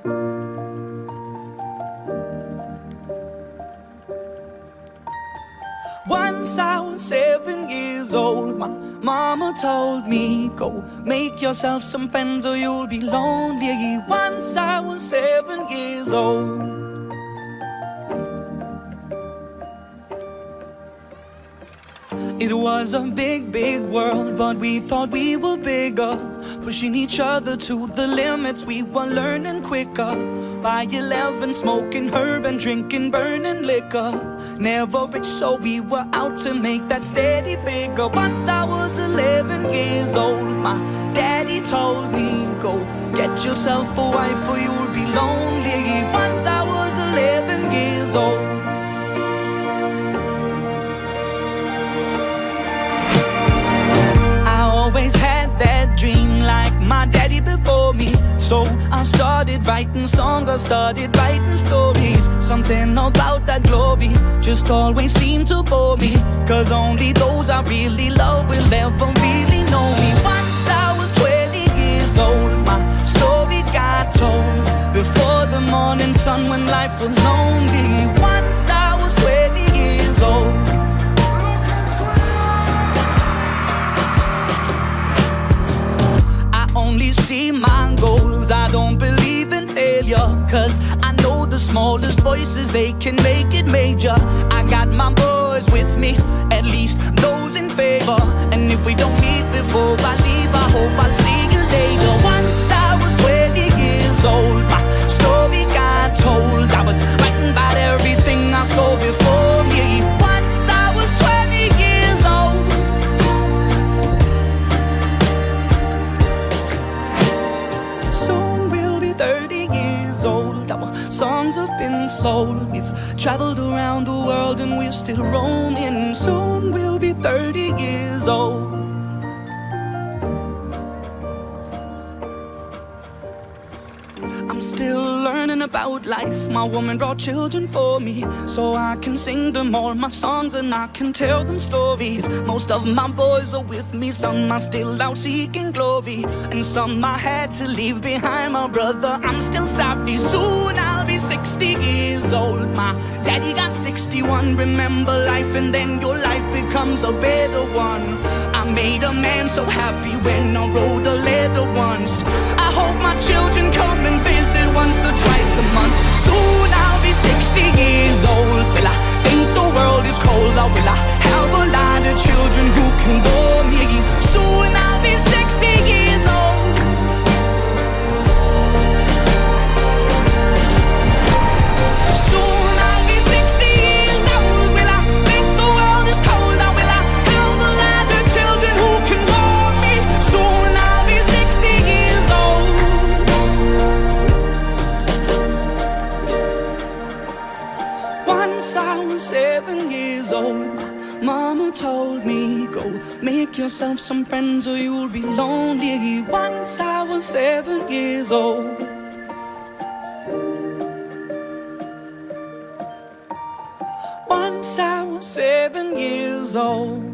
Once I was 7 years old, my mama told me, go make yourself some friends or you'll be lonely. Once I was 7 years old. It was a big, big world, but we thought we were bigger, pushing each other to the limits. We were learning quicker. By 11, smoking herb and drinking burning liquor. Never rich, so we were out to make that steady figure. Once I was 11 years old, my daddy told me, go get yourself a wife or you'll be lonely. Once I was 11 years old. Always had that dream like my daddy before me. So I started writing songs, I started writing stories. Something about that glory just always seemed to bore me, 'cause only those I really love will ever really know me. Once I was 20 years old, my story got told before the morning sun when life was lonely. Once I was 20 years old. Only see my goals, I don't believe in failure, 'cause I know the smallest voices, they can make it major. I got my boys with me, at least those in favor. And if we don't meet before I leave, I hope I'll see you later. Once I was 20 years old, my story got told. I was writing about everything I saw before me. Once I was 20 years old. Soon we'll be 30 years old. Our songs have been sold. We've traveled around the world and we're still roaming. Soon we'll be 30 years old. I'm still learning about life. My woman brought children for me, so I can sing them all my songs and I can tell them stories. Most of my boys are with me, some are still out seeking glory, and some I had to leave behind. My brother, I'm still sorry. Soon I'll be 60 years old. My daddy got 61. Remember life and then your life becomes a better one. I made a man so happy when I wrote a letter once. I hope my children come and visit once or twice a month. Soon I'll be 60 years old. Will I think the world is cold, or will I have a lot of children who can bore me? Soon I'll be 60 years old. Soon I'll be 60 years old. Will I think the world is cold, or will I have a lot of children who can bore me? Soon I'll be 60 years old. Once I was 7 years old, mama told me, go make yourself some friends or you'll be lonely. Once I was 7 years old. Once I was 7 years old.